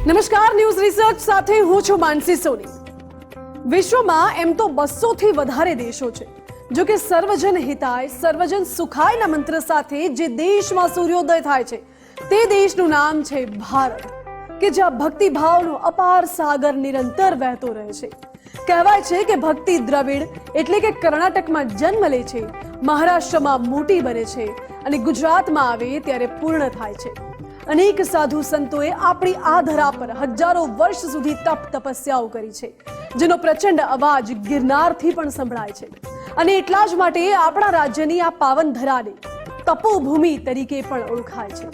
નમસ્કાર, news research સાથે હું છું માનસી સોની। વિશ્વમાં એમ તો 200 થી વધારે દેશો છે, જો કે સર્વજન હિતાય સર્વજન સુખાયના મંત્ર સાથે જે દેશમાં સૂર્યોદય થાય છે તે દેશનું નામ છે ભારત, કે જ્યાં ભક્તિભાવનો અપાર સાગર નિરંતર વહેતો રહે છે। કહેવાય છે કે ભક્તિ દ્રવિડ એટલે કે કર્ણાટકમાં જન્મ લે છે, મહારાષ્ટ્રમાં મોટી બને છે અને ગુજરાતમાં આવે ત્યારે પૂર્ણ થાય છે। અનેક સાધુ સંતોએ આપણી આ ધરા પર હજારો વર્ષ સુધી તપ તપસ્યાઓ કરી છે, જેનો પ્રચંડ અવાજ ગિરનારથી પણ સંભળાય છે। અને એટલા જ માટે આપણા રાજ્યની આ પાવન ધરાને તપોભૂમિ તરીકે પણ ઓળખાય છે।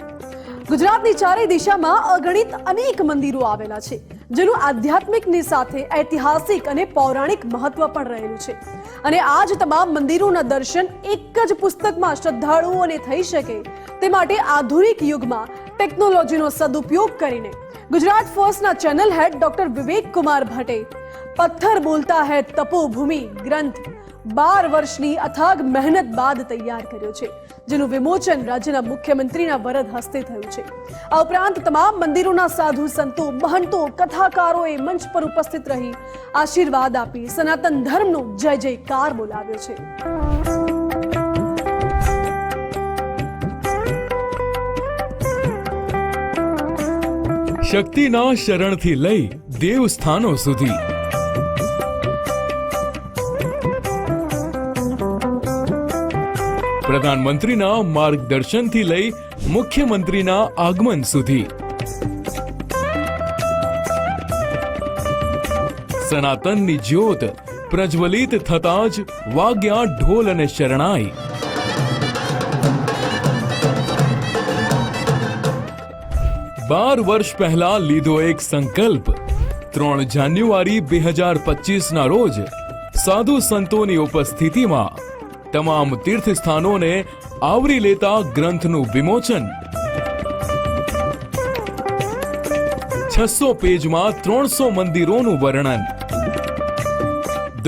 ગુજરાતની ચારે દિશામાં અગણિત અનેક મંદિરો આવેલા છે, જેનું આધ્યાત્મિકની સાથે ઐતિહાસિક અને પૌરાણિક મહત્વ પણ રહેલું છે। અને આ જ તમામ મંદિરોના દર્શન એક જ પુસ્તકમાં શ્રદ્ધાળુઓને થઈ શકે તે માટે આધુનિક યુગમાં ટેકનોલોજીનો સદુપયોગ કરીને ગુજરાત ફર્સ્ટના ચેનલ હેડ ડોક્ટર વિવેક કુમાર ભટ્ટે પથ્થર બોલતા હૈ તપોભૂમિ ગ્રંથ 12 વર્ષની અથાગ મહેનત બાદ તૈયાર કર્યો છે, જેનું વિમોચન રાજ્યના મુખ્યમંત્રીના વરદ હસ્તે થયું છે। આ ઉપરાંત તમામ મંદિરોના સાધુ સંતો, મહંતો, કથાકારોએ મંચ પર ઉપસ્થિત રહી આશીર્વાદ આપી સનાતન ધર્મનો જય જયકાર બોલાવ્યો છે। શક્તિના શરણથી લઈ દેવસ્થાનો સુધી પ્રધાનમંત્રીના માર્ગદર્શનથી લઈ મુખ્યમંત્રીના આગમન સુધી સનાતનની જ્યોત પ્રજ્વલિત થતા જ વાગ્યા ઢોલ અને શરણાઈ। 12 વર્ષ પહેલા લીધો એક સંકલ્પ। 3 જાન્યુઆરી 2025 ના રોજ સાધુ સંતોની ઉપસ્થિતિમાં તમામ તીર્થ સ્થાનોને આવરી લેતા ગ્રંથનું વિમોચન। 600 પેજમાં 300 મંદિરોનું વર્ણન।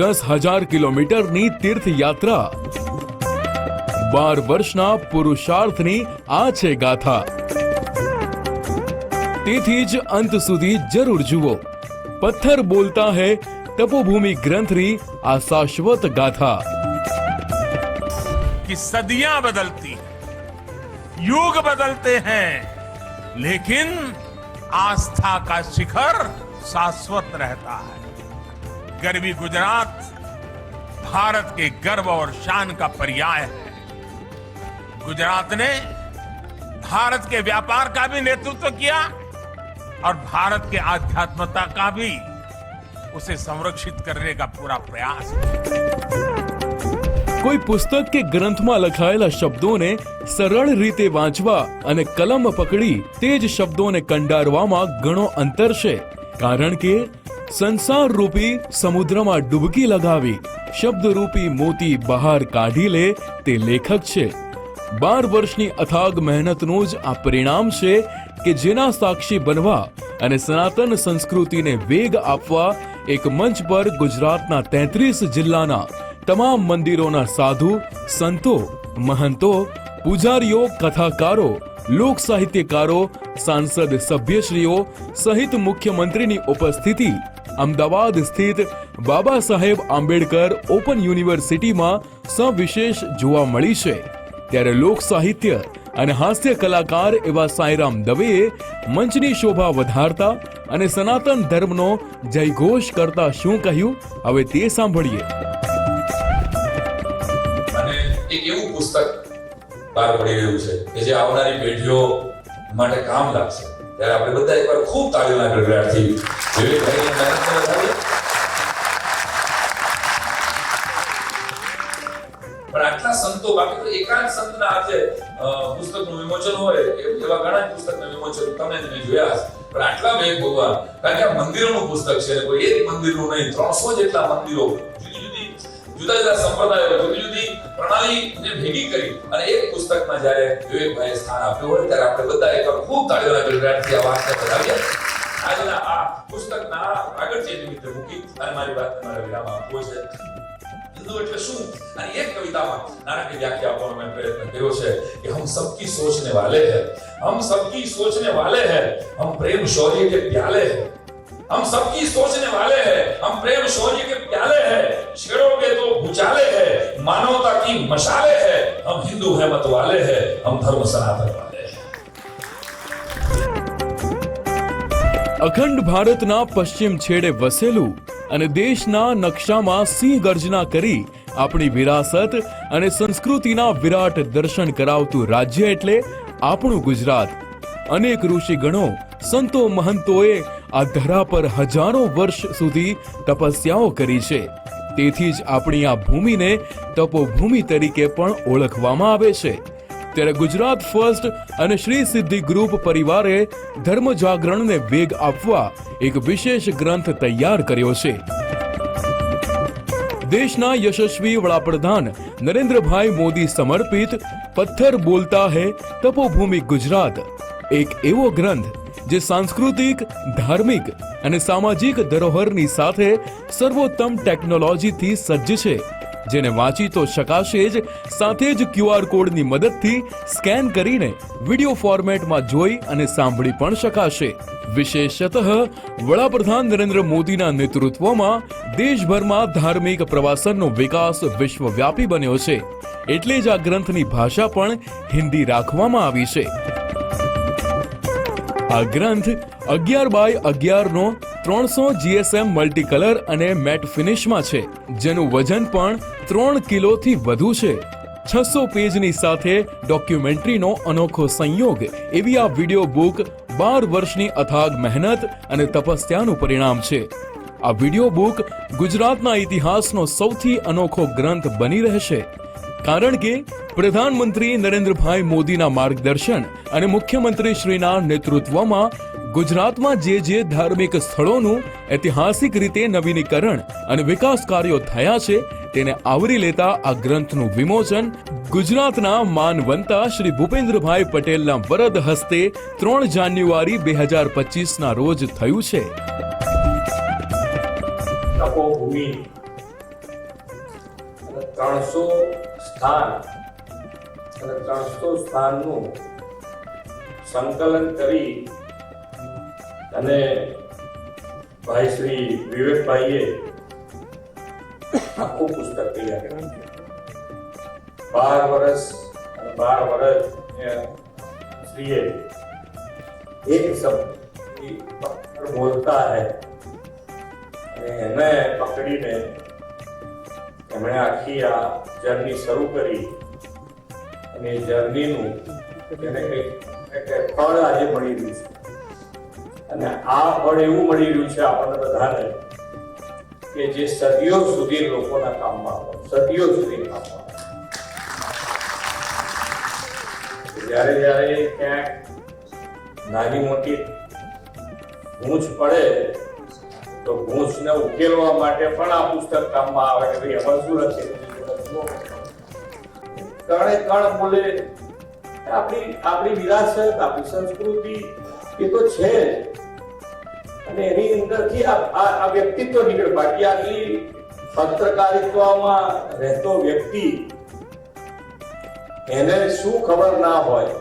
10,000 કિલોમીટરની તીર્થયાત્રા। 12 વર્ષના પુરુષાર્થની આ છે ગાથા। તેથી જ અંત સુધી જરૂર જુઓ પથ્થર બોલતા હૈ તપોભૂમિ ગ્રંથની આ શાશ્વત ગાથા। कि सदियां बदलती युग बदलते हैं, लेकिन आस्था का शिखर शाश्वत रहता है। गरवी गुजरात भारत के गर्व और शान का पर्याय है। गुजरात ने भारत के व्यापार का भी नेतृत्व किया और भारत के आध्यात्मता का भी उसे संरक्षित करने का पूरा प्रयास है। કોઈ પુસ્તક કે ગ્રંથમાં લખાયેલા શબ્દોને સરળ રીતે વાંચવા અને કલમ પકડી તે જ શબ્દોને કંડારવામાં ઘણો અંતર છે, કારણ કે સંસાર રૂપી સમુદ્રમાં ડૂબકી લગાવી શબ્દરૂપી મોતી બહાર કાઢી લે તે લેખક છે। 12 વર્ષની અથાગ મહેનતનું જ આ પરિણામ છે કે જેના સાક્ષી બનવા અને સનાતન સંસ્કૃતિને વેગ આપવા એક મંચ પર ગુજરાતના 33 જિલ્લાના તમામ મંદિરોના સાધુ સંતો, મહંતો, પૂજારીઓ, કથાકારો, લોક સાહિત્યકારો, સાંસદ સભ્યશ્રીઓ સહિત મુખ્યમંત્રીની ઉપસ્થિતિ અમદાવાદ સ્થિત બાબા સાહેબ આંબેડકર ઓપન યુનિવર્સિટીમાં સવિશેષ જોવા મળી છે। ત્યારે લોક સાહિત્ય અને હાસ્ય કલાકાર એવા સાંઈરામ દવેએ મંચની શોભા વધારતા અને સનાતન ધર્મનો જયઘોષ કરતા શું કહ્યું, હવે તે સાંભળીએ। અને એક એવું પુસ્તક બહાર પડી રહ્યું છે કે જે આવનારી પેઢીઓ માટે કામ લાગશે, ત્યારે આપણે બધા એકવાર ખૂબ તાળીઓના ગડગડાટથી વિવેકભાઈની મહેનત વધારીએ। પણ આટલા સંતો, બાકી તો એકાંત સંતના હાથે પુસ્તકનું વિમોચન હોય એવા ઘણા પુસ્તકના વિમોચન તમે મેં જોયા હશે, પણ આટલા વેગ ભોગવા, કારણ કે આ મંદિરોનું પુસ્તક છે, કોઈ એક મંદિરનું નહીં, 300 જેટલા મંદિરો, જુદા જુદા સંપ્રદાયો, જુદી જુદી પ્રણાલીને ભેગી કરી અને એક પુસ્તકમાં જ્યારે વિવેકભાઈએ સ્થાન આપ્યું હોય ત્યારે આપણે બધા એકવાર ખૂબ તાળીઓના ગડગડાટથી આ વાતને વધાવીએ। આજના આ પુસ્તકના આગળ જે નિમિત્તે મૂકી અને મારી વાત તમારે વિરામ આપવો છે। હિન્દુ એટલે શું, અને એક કવિતામાં નાનકડી વ્યાખ્યા આપવાનો મેં પ્રયત્ન કર્યો છે કે હમ સબકી સોચને વાલે હૈ, हम सबकी सोचने वाले हैं, हम प्रेम शौर्य के प्याले हैं। हम सबकी सोचने वाले हैं, हम प्रेम शौर्य के प्याले हैं। छेड़ोगे तो भुचाले हैं, मानवता की मशाले हैं। हम हिंदू हैं मत वाले हैं, हम धर्म सनातन वाले हैं। અખંડ ભારતના પશ્ચિમ છેડે વસેલું અને દેશના નકશામાં સિંહ ગર્જના કરી આપણી વિરાસત અને સંસ્કૃતિના વિરાટ દર્શન કરાવતું રાજ્ય એટલે આપણું ગુજરાત. અનેક ઋષિગણો, સંતો, મહંતોએ આ ધરા પર હજારો વર્ષ સુધી તપસ્યાઓ કરી છે. તેથી જ આપણી આ ભૂમિને તપોભૂમિ તરીકે પણ ઓળખવામાં આવે છે. ત્યારે ગુજરાત ફર્સ્ટ અને શ્રી સિદ્ધિ ગ્રુપ પરિવારે ધર્મ જાગરણને વેગ આપવા એક વિશેષ ગ્રંથ તૈયાર કર્યો છે. દેશના યશસ્વી વડાપ્રધાન નરેન્દ્રભાઈ મોદી સમર્પિત પથ્થર બોલતા હૈ તપોભૂમિ ગુજરાત એક એવો ગ્રંથ જે સાંસ્કૃતિક, ધાર્મિક અને સામાજિક ધરોહરની સાથે સર્વોત્તમ ટેકનોલોજીથી સજ્જ છે, જેને વાંચી તો શકાશે જ, સાથે જ QR કોડની મદદથી સ્કેન કરીને વિડિયો ફોર્મેટમાં જોઈ અને સાંભળી પણ શકાશે. વિશેષતઃ વડાપ્રધાન નરેન્દ્ર મોદીના નેતૃત્વમાં દેશભરમાં ધાર્મિક પ્રવાસનનો વિકાસ વિશ્વવ્યાપી બન્યો છે, એટલે જ આ ગ્રંથની ભાષા પણ હિન્દી રાખવામાં આવી છે. આ ગ્રંથ 11x11 નો 300 GSM મલ્ટી કલર અને મેટ ફિનિશમાં છે, જેનું વજન પણ 3 કિલોથી વધુ છે. 600 પેજની સાથે ડોક્યુમેન્ટરીનો અનોખો સંયોગ એવી આ વિડિયો બુક 12 વર્ષની અથાગ મહેનત અને તપસ્યાનું પરિણામ છે. આ વિડિયો બુક ગુજરાતના ઇતિહાસનો સૌથી અનોખો ગ્રંથ બની રહેશે, કારણ કે પ્રધાનમંત્રી નરેન્દ્રભાઈ મોદીના માર્ગદર્શન અને મુખ્યમંત્રી શ્રીના નેતૃત્વમાં ગુજરાતમાં જે ધાર્મિક સ્થળોનું ઐતિહાસિક રીતે નવીનીકરણ અને વિકાસ કાર્યો થયા છે તેને આવરી લેતા આ ગ્રંથનું વિમોચન ગુજરાતના માનવંતા શ્રી ભૂપેન્દ્રભાઈ પટેલના વરદ હસ્તે 3 જાન્યુઆરી 2025ના રોજ થયું છે. તપોભૂમિ 300 સ્થાન અને 300 સ્થાનનું સંકલન કરી અને ભાઈ શ્રી વિવેકભાઈએ આખું પુસ્તક તૈયાર કર્યું. 12 વર્ષ અને 12 વર્ષ શ્રીએ એક શબ્દ બોલતા હૈ અને એને પકડીને એમણે આખી આ જર્ની શરૂ કરી અને જર્નીનું એને કંઈક ફળ આજે મળી રહ્યું છે. અને આ ફળ એવું મળી રહ્યું છે આપણને બધાને કે જે સદીઓ સુધી લોકોના કામમાં આવે, સદીઓ સુધી કામમાં આવે. જ્યારે જ્યારે ક્યાંક નાની મોટી ગૂંચ પડે તો ગૂંચને ઉકેલવા માટે પણ આ પુસ્તક કામમાં આવે કે ભાઈ એમાં શું લખે. કણે કણ બોલે આપણી વિરાસત, આપણી સંસ્કૃતિ એ તો છે જ, અને એની અંદરથી આ વ્યક્તિત્વ નીકળે. બાકી આટલી પત્રકારિત્વમાં રહેતો વ્યક્તિ એને શું ખબર ના હોય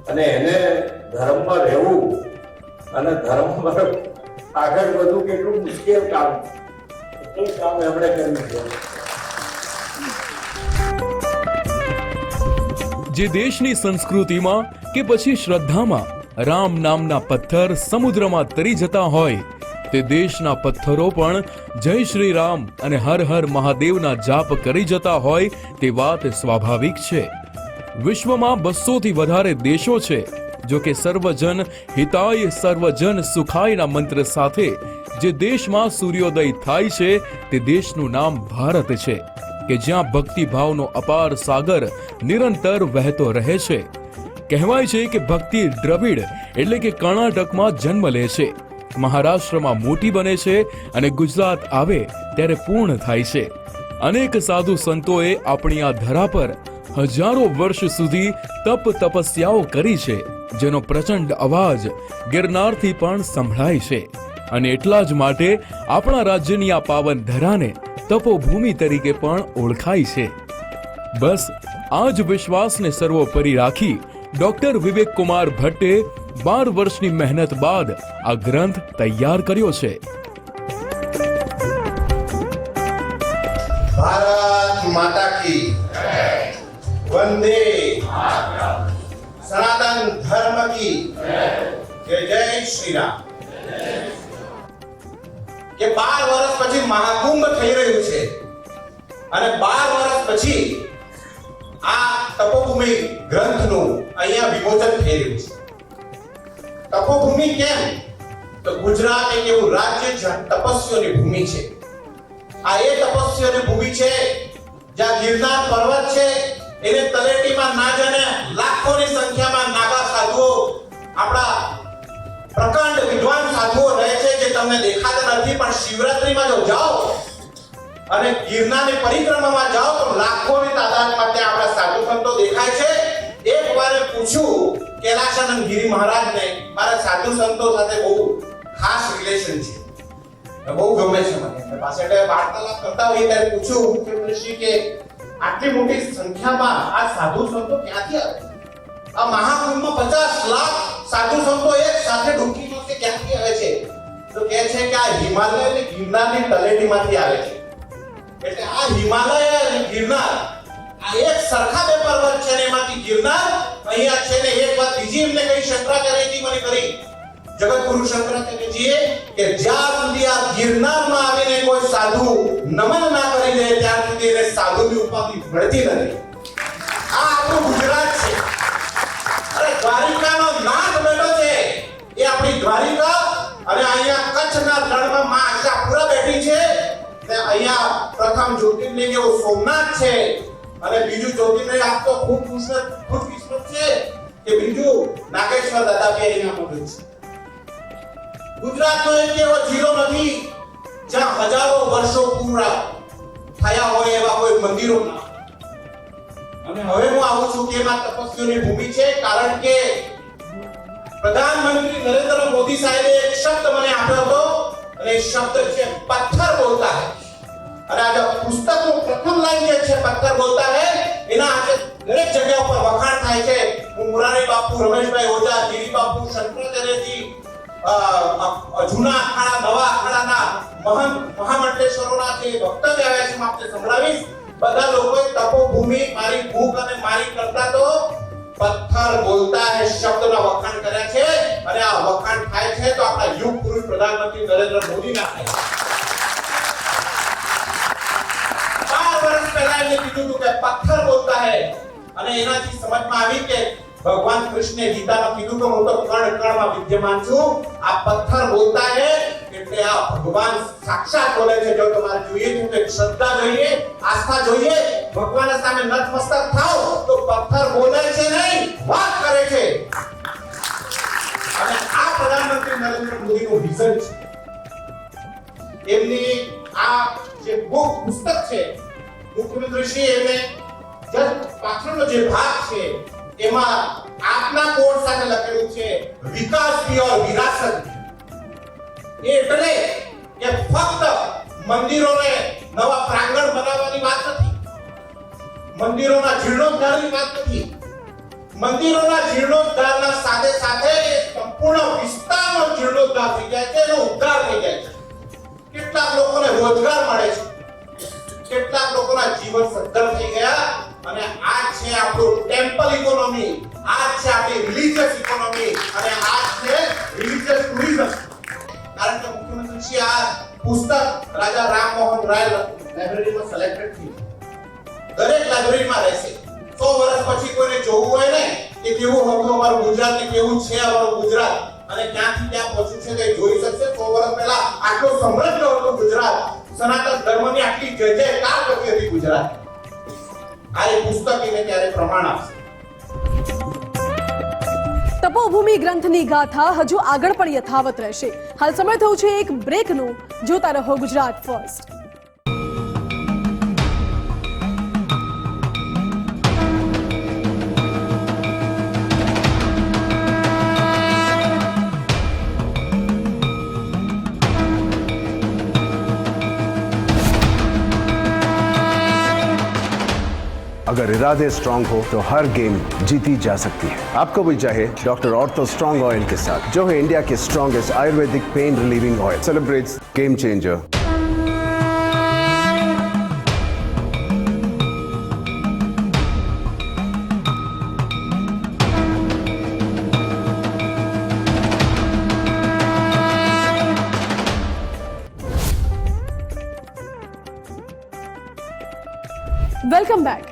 અને એને ધર્મમાં રહેવું અને ધર્મ આગળ વધવું કેટલું મુશ્કેલ કામ, એ કામ એમણે કર્યું છે. જે દેશની સંસ્કૃતિમાં કે પછી શ્રદ્ધામાં રામ નામના પથ્થર સમુદ્રમાં તરી જતા હોય, તે દેશના પથ્થરો પણ જય શ્રી રામ અને હર હર મહાદેવના જાપ કરી જતા હોય તે વાત સ્વાભાવિક છે. વિશ્વમાં 200થી વધારે દેશો છે, જો કે સર્વજન હિતાય સર્વજન સુખાયના મંત્ર સાથે જે દેશમાં સૂર્યોદય થાય છે તે દેશનું નામ ભારત છે, કે જ્યાં ભક્તિભાવનો અપાર સાગર નિરંતર વહેતો રહે છે. કહેવાય છે કે ભક્તિ દ્રવિડ એટલે કે કર્ણાટકમાં જન્મ લે છે, મહારાષ્ટ્રમાં મોટી બને છે અને ગુજરાત આવે ત્યારે પૂર્ણ થાય છે. અનેક સાધુ સંતોએ આપણી આ ધરા પર હજારો વર્ષ સુધી તપસ્યાઓ કરી છે, જેનો પ્રચંડ અવાજ ગિરનારથી પણ સંભળાય છે. અને એટલા જ માટે આપણા રાજ્યની આ પાવન ધરાને તપોભૂમિ તરીકે પણ ઓળખાય છે. બસ આ જ વિશ્વાસને સર્વોપરી રાખી ડોક્ટર વિવેક કુમાર ભટ્ટે 12 વર્ષની મહેનત બાદ આ ગ્રંથ તૈયાર કર્યો છે. भारत माता की वंदे सनातन धर्म की जय जय श्री राम. કે 12 વર્ષ પછી મહાકુંભ થઈ રહ્યું છે અને 12 વર્ષ પછી આ તપોભૂમિ ગ્રંથનું અહીંયા વિમોચન થઈ રહ્યું છે. તપોભૂમિ કેમ? તો ગુજરાત એક એવું રાજ્ય જ્યાં તપસ્વીઓની ભૂમિ છે. આ એ તપસ્વીઓની ભૂમિ છે જ્યાં ગિરનાર પર્વત છે એને તલેટીમાં ના જાણે લાખોની સંખ્યામાં નાગા સાધુઓ, આપણા પ્રકાંડ વિદ્વાન સાધુઓ રહે છે જે તમને દેખાતા નથી, પણ શિવરાત્રીમાં જો જાઓ અને ગિરનારની પરિક્રમામાં જાઓ તો લાખોની તાદાદમાં ત્યાં આપણા સાધુ સંતો દેખાય છે. એક વાર પૂછ્યું કૈલાશાનંદ ગિરી મહારાજને, મારા સાધુ સંતો સાથે બહુ ખાસ રિલેશન છે, બહુ ગમે છે મને. પાછળ વાર્તાલાપ કરતા હોઈએ ત્યારે પૂછ્યું મુખ્યમંત્રી કે આટલી મોટી સંખ્યામાં આ સાધુ સંતો ક્યાંથી આવે? આ મહાકુંભમાં 50 લાખ સાધુ સંતો એક સાથે ડૂબકી મારશે, ક્યાંથી આવે છે? તો કહે છે કે આ હિમાલય અને ગિરનારની તલેટીમાંથી આવે છે. એટલે આ હિમાલય અને ગિરનાર આ એક સરખા બે પર્વત છે ને એમાંથી ગિરનાર અહીંયા છે ને. એક વાત બીજી એમને કઈ શંકરાચાર્યજી મને કરી, જગતગુરુ શંકરાચાર્યજીએ, કે જ્યાં સુધી આ ગિરનારમાં આવીને કોઈ સાધુ નમન ના કરી દે ત્યાં સુધી એને સાધુની ઉપાધિ મળતી નથી. આ આપણું ગુજરાત છે. અરે દ્વારિકાનો નાથ બેઠો છે એ આપણી દ્વારિકા, અને અહીંયા કચ્છના રણમાં માં આશાપુરા બેઠી છે. ને અહીંયા પ્રથમ જ્યોતિર્લિંગ એવું સોમનાથ છે, અને બીજું જ્યોતિર્લિંગ આપ તો ખૂબ કિસ્મત છે કે બીજું નાગેશ્વર દાદા બી અહીંયા મોટું છે. ગુજરાતનો એક એવો જિલ્લો નથી જ્યાં હજારો વર્ષો પૂરા થયા હોય એવા કોઈ મંદિરો ના. અને હવે હું આવું છું કે એમાં તપસ્વીઓની ભૂમિ છે, કારણ કે પ્રધાનમંત્રી નરેન્દ્ર મોદી સાહેબે એક શબ્દ મને આપ્યો હતો, અને એ શબ્દ છે પથ્થર બોલતા હૈ. અને આ પુસ્તકનું પ્રથમ લાઈન જે છે પથ્થર બોલતા હૈ, એના આજે દરેક જગ્યા ઉપર વખાણ થાય છે. હું મુરારી બાપુ, રમેશભાઈ ઓઝા, ગિરી બાપુ, શંકરાચાર્યજી, જૂના અખાડા નવા અખાડાના મહંત મહામંડલેશ્વરોના જે વક્તવ્ય આવ્યા છે આપણે સંભળાવીશ. બધા લોકોએ તપોભૂમિ, મારી ભૂખ અને મારી કરતા તો પથ્થર બોલતા હે શબ્દના વખાણ કર્યા છે. અને આ વખાણ થાય છે તો આપણા યુગ પુરુષ પ્રધાનમંત્રી નરેન્દ્ર મોદીના થાય. 12 વર્ષ પહેલા એને કીધું હતું કે પથ્થર બોલતા હે, અને એનાથી સમજમાં આવી કે ભગવાન કૃષ્ણે ગીતામાં કીધું કે હું તો કણ કણમાં વિદ્યમાન છું. આ પથ્થર બોલતા હે એટલે આ ભગવાન સાક્ષાત બોલે છે. જો તમારે જોઈએ છે તો શ્રદ્ધા જોઈએ, આસ્થા જોઈએ, ભગવાન સામે નતમસ્તક થાઓ તો પથ્થર બોલે છે નહીં, વાત કરે છે. અને આ પ્રધાનમંત્રી નરેન્દ્ર મોદીનું વિઝન છે. એમની આ જે પુસ્તક છે, મુખ્યમંત્રી શ્રી એમને પાછળનો જે ભાગ છે એમાં આપના કોડ સાથે લખેલું છે વિકાસ ભી ઓર વિરાસત ભી. એટલે કે ફક્ત મંદિરોને નવા પ્રાંગણ બનાવવાની વાત નથી, મંદિરોના જીર્ણોદ્ધારની વાત નથી. મંદિરોના જીર્ણોદ્ધારના સાથે સાથે સંપૂર્ણ વિસ્તારનો જીર્ણોદ્ધાર થઈ જાય છે, એનો ઉદ્ધાર થઈ જાય છે. કેટલાક લોકોને રોજગાર મળે છે, કેટલાક લોકોના જીવન સદ્ધર થઈ ગયા. અને આ છે આપણું ટેમ્પલ ઇકોનોમી, આ છે આપણી રિલીજિયસ ઇકોનોમી, અને આ છે રિલીજિયસ ટુરિઝમ. કારણ કે મુખ્યમંત્રી શ્રી આ પુસ્તક રાજા રામ મોહન રાય લાઇબ્રેરીમાં સિલેક્ટેડ થયું. દરેક લાઇબ્રેરીમાં રહેશે. 100 વર્ષ પછી કોઈને જોવું હોય ને કે કેવું હતું અમારું ગુજરાત, ને કેવું છે અમારું ગુજરાત, અને ક્યાંથી ક્યાં પહોંચ્યું છે તે જોઈ શકશે. 100 વર્ષ પહેલા આટલું સમૃદ્ધ હતું ગુજરાત, સનાતન ધર્મની આટલી જય જયકાર કરતી હતી ગુજરાત. આ એક પુસ્તક એને ત્યારે પ્રમાણ આપશે. તપોભૂમિ ગ્રંથની ગાથા હજુ આગળ પણ યથાવત રહેશે. હાલ સમય થયું છે એક બ્રેકનું. જોતા રહો ગુજરાત ફર્સ્ટ. अगर इरादे स्ट्रांग हो तो हर गेम जीती जा सकती है। आपको भी चाहिए डॉक्टर ऑर्थो स्ट्रांग ऑयल के साथ, जो है इंडिया के strongest Ayurvedic pain relieving oil. Celebrates game changer. Welcome back.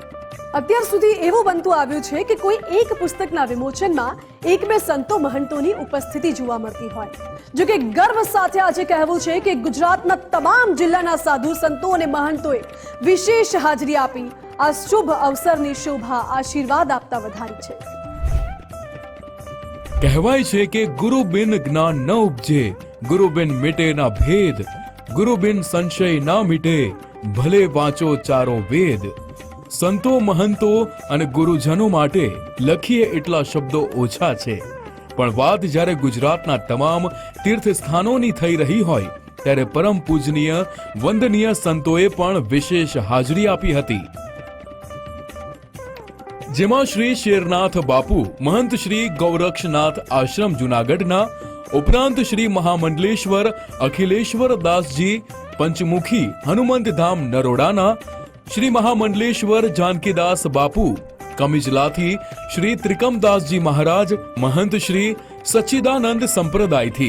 અત્યાર સુધી એવું બનતું આવ્યું છે કે કોઈ એક પુસ્તકના વિમોચનમાં એક બે સંતો મહંતોની ઉપસ્થિતિ જોવા મળતી હોય. જો કે ગર્વ સાથે આજે કહેવું છે કે ગુજરાતના તમામ જિલ્લાના સાધુ સંતો અને મહંતોએ વિશેષ હાજરી આપી આ શુભ અવસરની શોભા આશીર્વાદ આપતા વધારી છે. કહેવાય છે કે ગુરુ બિન જ્ઞાન ન ઉપજે, ગુરુ બિન મિટે ના ભેદ, ગુરુ બિન સંશય ના મિટે, ભલે વાંચો ચારો વેદ. સંતો મહંતો અને ગુરુજનો માટે લખીએ એટલા શબ્દો ઓછા છે, પણ વાત જ્યારે ગુજરાતના તમામ તીર્થ સ્થાનોની થઈ રહી હોય ત્યારે પરમ પૂજનીય વંદનીય સંતોએ પણ વિશેષ હાજરી આપી હતી, જેમાં શ્રી શેરનાથ બાપુ મહંત શ્રી ગૌરક્ષનાથ આશ્રમ જુનાગઢના ઉપરાંત શ્રી મહામંડલેશ્વર અખિલેશ્વર દાસજી પંચમુખી હનુમંત ધામ નરોડાના શ્રી મહામંડલેશ્વર જાનકીદાસ બાપુ કમિજલાથી શ્રી ત્રિકમદાસજી મહારાજ મહંત શ્રી સચ્ચિદાનંદ સંપ્રદાયથી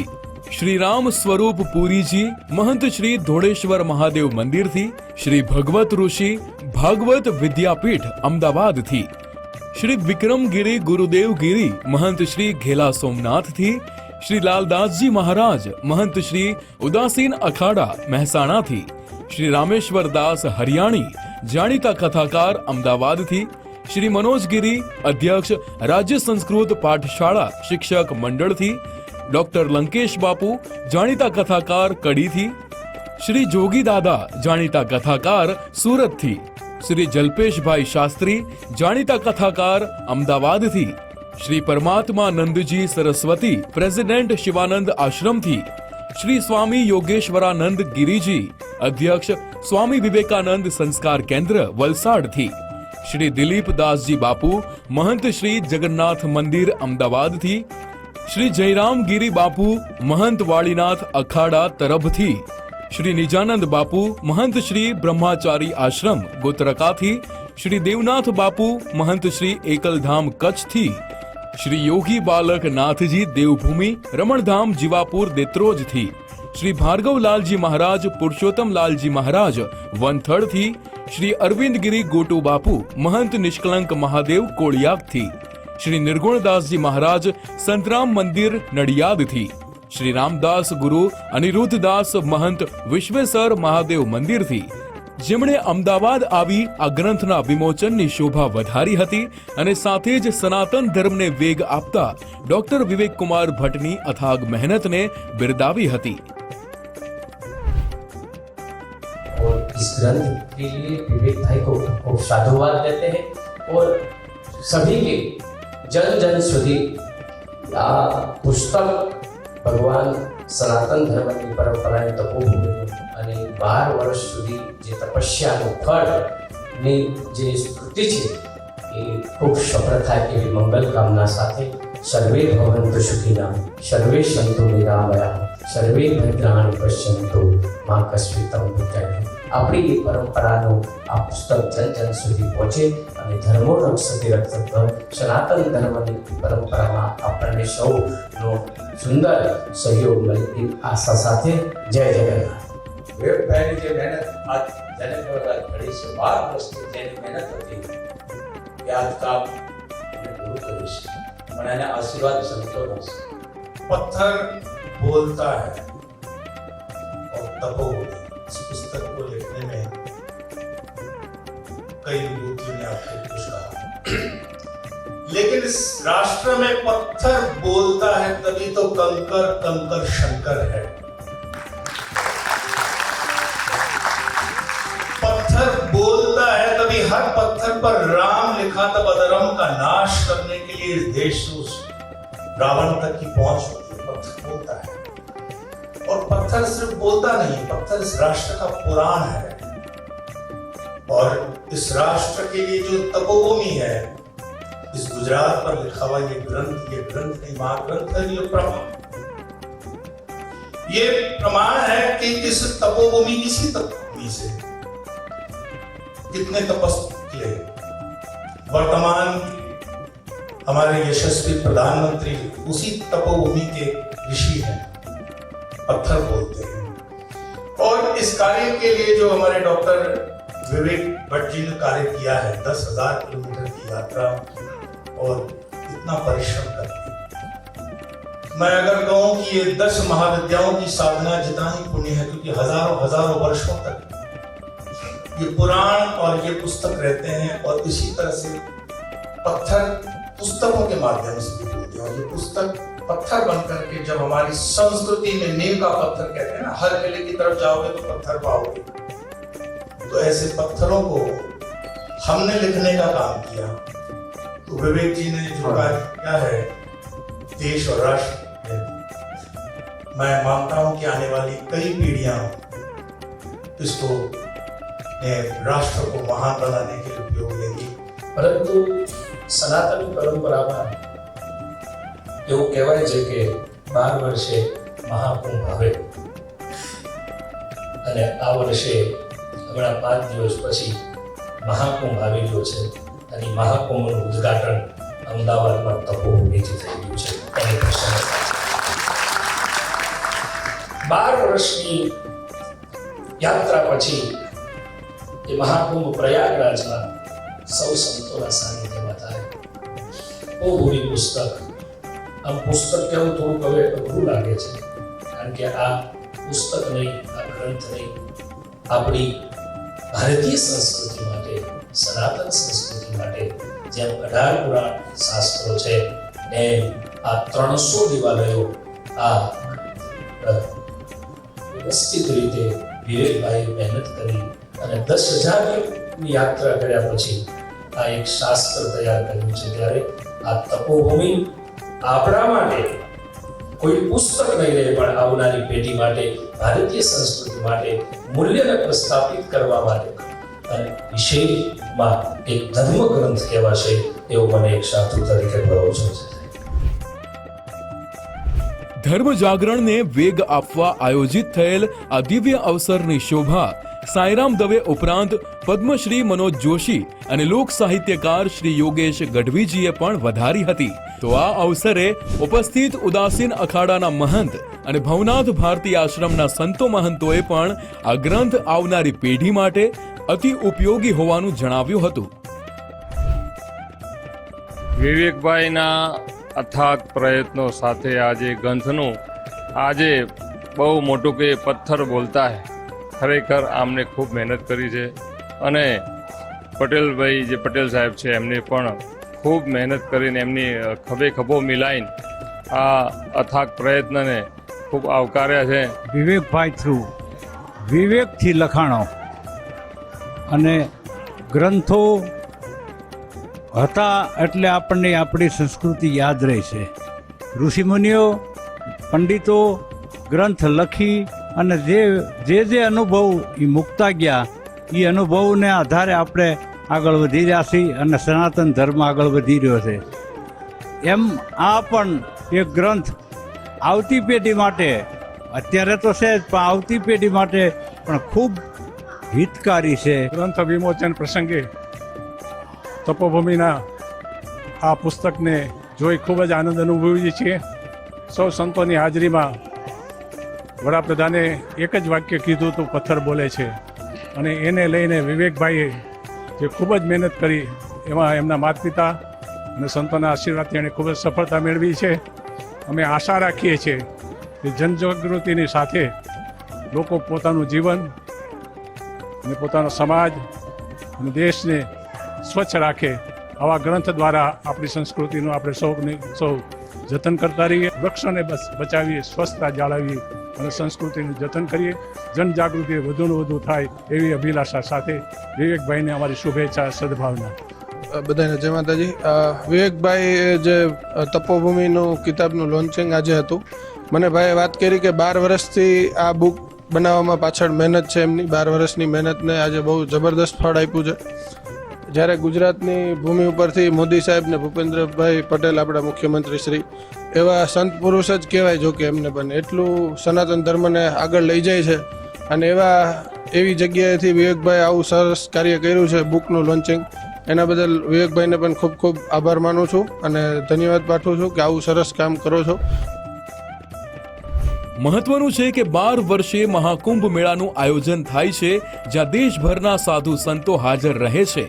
શ્રી રામ સ્વરૂપ પુરીજી મહંત શ્રી ધોળેશ્વર મહાદેવ મંદિરથી શ્રી ભગવત ઋષિ ભાગવત વિદ્યાપીઠ અમદાવાદથી શ્રી વિક્રમગીરી ગુરુદેવગીરી મહંત શ્રી ઘેલા સોમનાથથી શ્રી લાલદાસજી મહારાજ મહંત શ્રી ઉદાસીન અખાડા મહેસાણાથી શ્રી રામેશ્વર દાસ હરિયાણી જાણીતા કથાકાર અમદાવાદથી શ્રી મનોજગીરી અધ્યક્ષ રાજ્ય સંસ્કૃત પાઠશાળા શિક્ષક મંડળથી ડોક્ટર લંકેશ બાપુ જાણીતા કથાકાર કડીથી શ્રી જોગી દાદા જાણીતા કથાકાર સુરતથી શ્રી જલ્પેશભાઈ શાસ્ત્રી જાણીતા કથાકાર અમદાવાદથી શ્રી પરમાત્મા નંદજી સરસ્વતી પ્રેસિડેન્ટ શિવાનંદ આશ્રમથી શ્રી સ્વામી યોગેશ્વરાનંદ ગિરિજી અધ્યક્ષ સ્વામી વિવેકાનંદ સંસ્કાર કેન્દ્ર વલસાડથી શ્રી દિલીપ દાસજી બાપુ મહંત શ્રી જગન્નાથ મંદિર અમદાવાદથી શ્રી જયરામ ગીરી બાપુ મહંત વાળીનાથ અખાડા તરભથી શ્રી નિજાનંદ બાપુ મહંત શ્રી બ્રહ્માચારી આશ્રમ ગોત્રકાથી શ્રી દેવનાથ બાપુ મહંત શ્રી એકલધામ કચ્છથી શ્રી યોગી બાલક નાથજી દેવભૂમિ રમણધામ જીવાપુર દેત્રોજથી શ્રી ભાર્ગવલાલજી મહારાજ પુરુષોત્તમલાલજી મહારાજ વનથળથી શ્રી અરવિંદગીરી ગોટુ બાપુ મહંત નિષ્કલંક મહાદેવ કોળિયાકથી શ્રી નિર્ગુણદાસજી મહારાજ સંતરામ મંદિર નડિયાદથી શ્રી રામદાસ ગુરુ અનિરુદ્ધદાસ મહંત વિશ્વેશ્વર મહાદેવ મંદિરથી જેમણે અમદાવાદ આવી આ ગ્રંથના વિમોચનની શોભા વધારી હતી અને સાથે જ સનાતન ધર્મને વેગ આપતા ડોક્ટર વિવેક કુમાર ભટ્ટની અથાગ મહેનતને બિરદાવી હતી. और इस ग्रंथ के लिए विवेक भाई को खूब साधुवाद देते हैं और सभी के जन जन સુધી આ પુસ્તક ભગવાન સનાતન ધર્મની પરંપરાએ તપોભૂમિ અને 12 વર્ષ સુધી જે તપસ્યાનું ફળની જે સ્મૃતિ છે એ ખૂબ સફળ થાય એવી મંગલ કામના સાથે સર્વે ભવन्तु સુખિના સર્વે સन्तु નિરામયા સર્વે ભદ્રાણિ પશ્યन्तु મા કસ્મિતં દુઃખમ. આપણી એ પરંપરાનું આ પુસ્તક જન જન સુધી પહોંચે અને ધર્મો રક્ષતી રક્ષત સનાતન ધર્મની પરંપરામાં આપણને સૌનો સુંદર સહયોગ મળે એ આશા સાથે જય જગન્નાથ. વિવેકભાઈની જે મહેનત આજ જેને કહેવાય ઘડી છે 12 વર્ષથી જેની મહેનત હતી એ આજ કામ એને પૂરું કર્યું છે, પણ એના આશીર્વાદ સંતોના છે. पत्थर बोलता है और तपोबोधि इस पुस्तक को लिखने में कई विभूतियों ने आपको कुछ कहा, लेकिन इस राष्ट्र में पत्थर बोलता है तभी तो कंकर कंकर शंकर है. पत्थर बोलता है तभी हर पत्थर पर राम लिखा, तब अधर्म का नाश करने के लिए इस देश में रावण तक की पहुंच होती है. पत्थर बोलता है और पत्थर सिर्फ बोलता नहीं, पत्थर इस राष्ट्र का पुराण है और इस राष्ट्र के लिए जो तपोभूमि है, इस गुजरात पर लिखा हुआ ये ग्रंथ नहीं महाग्रंथ है, ये प्रमाण है कि किस तपोभूमि किसी तपोभूमि से कितने तपस्वी किए। वर्तमान हमारे यशस्वी प्रधानमंत्री उसी तपोभूमि के ऋषि हैं, पत्थर बोलते हैं। और इस कार्य के लिए जो हमारे डॉक्टर विवेक भट्ट जी ने कार्य किया है, 10,000 किलोमीटर की यात्रा और इतना परिश्रम करके, मैं अगर कहूं कि ये 10 महाविद्याओं की साधना जितना ही पुण्य है, क्योंकि हजारों वर्षों तक ये पुराण और ये पुस्तक रहते हैं और इसी तरह से पत्थर पुस्तकों के माध्यम से भी होते हैं। और ये पुस्तक पत्थर बनकर के जब हमारी संस्कृति में नींव का पत्थर कहते हैं ना, हर किले की तरफ जाओगे तो पत्थर पाओगे, तो ऐसे पत्थरों को हमने लिखने का काम किया। तो विवेक जी ने जो कार्य किया है देश और राष्ट्र में, मैं मानता हूं कि आने वाली कई पीढ़ियां इसको राष्ट्र को महान बनाने के लिए उपयोग लेंगी। પરંતુ સનાતન પરંપરામાં એવું કહેવાય છે કે 12 વર્ષે મહાકુંભ આવે અને આ વર્ષે હમણાં 5 દિવસ પછી મહાકુંભ આવી રહ્યો છે અને મહાકુંભનું ઉદ્ઘાટન અમદાવાદમાં તપોભૂમિથી થઈ રહ્યું છે. એની પ્રસંગે 12 વર્ષની યાત્રા પછી એ મહાકુંભ પ્રયાગરાજમાં સૌ સંતોના સાનિધ્યમાં થાય. તપોભૂમિ પુસ્તક, આમ પુસ્તક કહેવું થોડુંક હવે અઘરું લાગે છે, કારણ કે આ પુસ્તક નહીં, આ ગ્રંથ નહીં, આપણી ભારતીય સંસ્કૃતિ માટે, સનાતન સંસ્કૃતિ માટે જેમ 18 પુરાણ શાસ્ત્રો છે એમ આ 300 દેવાલયો આ વ્યવસ્થિત રીતે વિવેકભાઈએ મહેનત કરી અને 10,000 ની યાત્રા કર્યા પછી આ એક શાસ્ત્ર તૈયાર કર્યું છે. ત્યારે આ તપોભૂમિ આપણા માટે કોઈ પુસ્તક નહીં રહે, પણ આવનારી પેઢી માટે, ભારતીય સંસ્કૃતિ માટે મૂલ્યને પ્રસ્થાપિત કરવા માટે અને વિષયમાં એક ધર્મ ગ્રંથ કહેવાશે એવો મને એક સાધુ તરીકે ભરોસો છે. ધર્મ જાગરણને વેગ આપવા આયોજિત થયેલ આ દિવ્ય અવસરની શોભા સાંઈરામ દવે ઉપરાંત પદ્મશ્રી મનોજ જોશી અને લોક સાહિત્યકાર શ્રી યોગેશ ગઢવીજીએ પણ વધારી હતી. તો આ અવસરે ઉપસ્થિત ઉદાસીન અખાડાના મહંત અને ભવનાથ ભારતી આશ્રમના સંતો મહંતોએ પણ આ ગ્રંથ આવનારી પેઢી માટે અતિ ઉપયોગી હોવાનું જણાવ્યું હતું. વિવેકભાઈના અથાગ પ્રયત્નો સાથે આજે ગ્રંથનું આજે બહુ મોટું કે પથ્થર બોલતા હે, ખરેખર આમને ખૂબ મહેનત કરી છે. અને પટેલભાઈ જે પટેલ સાહેબ છે એમને પણ ખૂબ મહેનત કરીને એમની ખભે ખભો મિલાઈને આ અથાગ પ્રયત્નને ખૂબ આવકાર્યા છે. વિવેકભાઈ થ્રુ વિવેકથી લખાણો અને ગ્રંથો હતા એટલે આપણને આપણી સંસ્કૃતિ યાદ રહે છે. ઋષિમુનિઓ પંડિતો ગ્રંથ લખી અને જે અનુભવ એ મૂકતા ગયા એ અનુભવને આધારે આપણે આગળ વધી રહ્યા છીએ અને સનાતન ધર્મ આગળ વધી રહ્યો છે. એમ આ પણ એક ગ્રંથ આવતી પેઢી માટે, અત્યારે તો છે જ, પણ આવતી પેઢી માટે પણ ખૂબ હિતકારી છે. ગ્રંથ વિમોચન પ્રસંગે તપોભૂમિના આ પુસ્તકને જોઈ ખૂબ જ આનંદ અનુભવીએ છીએ. સૌ સંતોની હાજરીમાં વડાપ્રધાને એક જ વાક્ય કીધું હતું, પથ્થર બોલે છે. અને એને લઈને વિવેકભાઈએ જે ખૂબ જ મહેનત કરી એમાં એમના માતા પિતા અને સંતોના આશીર્વાદથી એણે ખૂબ જ સફળતા મેળવી છે. અમે આશા રાખીએ છીએ કે જનજાગૃતિની સાથે લોકો પોતાનું જીવન અને પોતાનો સમાજ અને દેશને સ્વચ્છ રાખે. આવા ગ્રંથ દ્વારા આપણી સંસ્કૃતિનું આપણે સૌ જતન કરતા રહીએ. વૃક્ષોને બચાવીએ, સ્વચ્છતા જાળવીએ અને સંસ્કૃતિનું જતન કરીએ. જનજાગૃતિ વધુને વધુ થાય એવી અભિલાષા સાથે વિવેકભાઈને અમારી શુભેચ્છા, સદભાવના. બધાને જય માતાજી. વિવેકભાઈ જે તપોભૂમિનું કિતાબનું લોન્ચિંગ આજે હતું, મને ભાઈએ વાત કરી કે 12 વર્ષથી આ બુક બનાવવામાં પાછળ મહેનત છે એમની 12 વર્ષની મહેનતને આજે બહુ જબરદસ્ત ફળ આપ્યું છે. જ્યારે ગુજરાતની ભૂમિ ઉપરથી મોદી સાહેબ ને ભૂપેન્દ્રભાઈ પટેલ આપણા મુખ્યમંત્રી શ્રી એવા સંત પુરુષ જ કહેવાય, જો કે એમને પણ એટલું સનાતન ધર્મને આગળ લઈ જાય છે. અને એવી જગ્યાએથી વિવેકભાઈ આવું સરસ કાર્ય કર્યું છે, બુકનું લોન્ચિંગ. એના બદલ વિવેકભાઈને પણ ખૂબ ખૂબ આભાર માનું છું અને ધન્યવાદ પાઠવું છું કે આવું સરસ કામ કરો છો. મહત્વનું છે કે 12 વર્ષે મહાકુંભ મેળાનું આયોજન થાય છે, જ્યાં દેશભરના સાધુ સંતો હાજર રહે છે.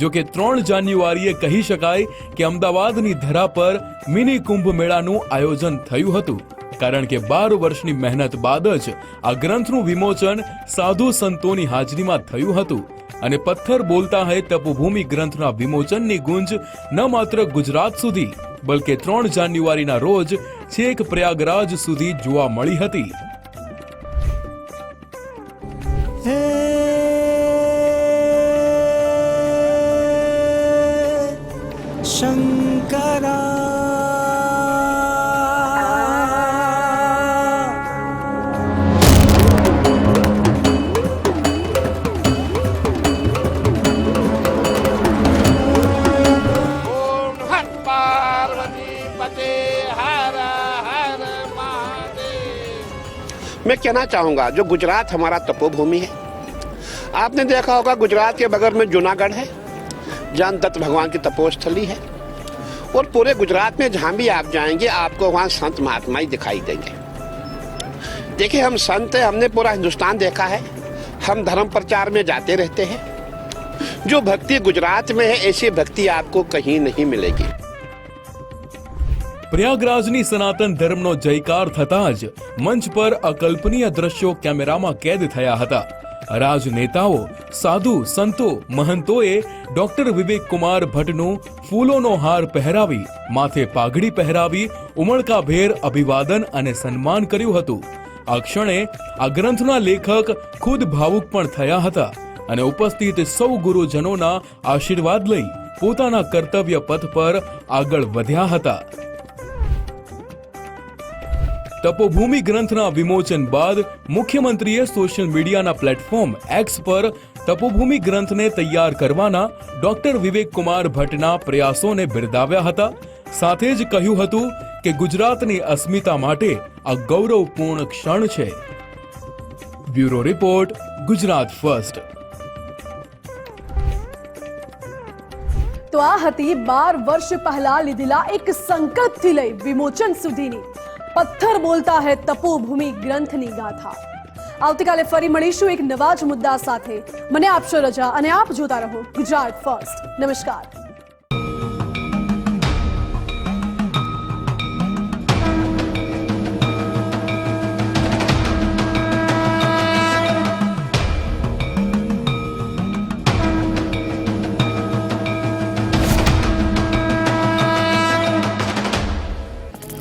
જો કે 3 જાન્યુઆરીએ કહી શકાય કે અમદાવાદની ધરા પર મિની કુંભ મેળાનું આયોજન થયું હતું, કારણ કે 12 વર્ષની મહેનત બાદ જ આ ગ્રંથનું વિમોચન સાધુ સંતોની હાજરીમાં થયું હતું. અને પથ્થર બોલતા હૈ તપોભૂમિ ગ્રંથના વિમોચનની ગુંજ ન માત્ર ગુજરાત સુધી બલકે 3 જાન્યુઆરીના રોજ છેક પ્રયાગરાજ સુધી જોવા મળી હતી. मैं कहना चाहूँगा, जो गुजरात हमारा तपोभूमि है, आपने देखा होगा गुजरात के बगल में जूनागढ़ है, जहाँ दत्त भगवान की तपोस्थली है. और पूरे गुजरात में जहाँ भी आप जाएंगे आपको वहाँ संत महात्मा ही दिखाई देंगे. देखिए, हम संत हैं, हमने पूरा हिंदुस्तान देखा है, हम धर्म प्रचार में जाते रहते हैं. जो भक्ति गुजरात में है, ऐसी भक्ति आपको कहीं नहीं मिलेगी. પ્રયાગરાજની સનાતન ધર્મનો જયકાર થતા જ મંચ પર અકલ્પનીય દ્રશ્યો કેમેરામાં કેદ થયા હતા. રાજનેતાઓ, સાધુ સંતો, મહંતોએ ડોક્ટર વિવેક કુમાર ભટ્ટનું ફૂલોનો હાર પહેરાવી, માથે પાઘડી પહેરાવી ઉમળકાભેર અભિવાદન અને સન્માન કર્યું હતું. આ ક્ષણે આ ગ્રંથના લેખક ખુદ ભાવુક પણ થયા હતા અને ઉપસ્થિત સૌ ગુરુજનોના આશીર્વાદ લઈ પોતાના કર્તવ્ય પથ પર આગળ વધ્યા હતા. તપોભૂમિ ગ્રંથના વિમોચન બાદ મુખ્યમંત્રીએ સોશિયલ મીડિયાના પ્લેટફોર્મ એક્સ પર તપોભૂમિ ગ્રંથને તૈયાર કરવાના ડોક્ટર વિવેક કુમાર ભટ્ટના પ્રયાસોને બિરદાવ્યા હતા. સાથે જ કહ્યું હતું કે ગુજરાતની અસ્મિતા માટે આ ગૌરવપૂર્ણ ક્ષણ છે. Bureau report, Gujarat first. તો આ હતી 12 વર્ષ પહેલા લીધેલા એક સંકલ્પથી લઈ વિમોચન સુધીની પથ્થર બોલતા હૈ તપોભૂમિ ગ્રંથની ગાથા. આવતીકાલે ફરી મળીશું એક નવા જ મુદ્દા સાથે. મને આપશો રજા અને આપ જોતા રહો ગુજરાત ફર્સ્ટ. નમસ્કાર.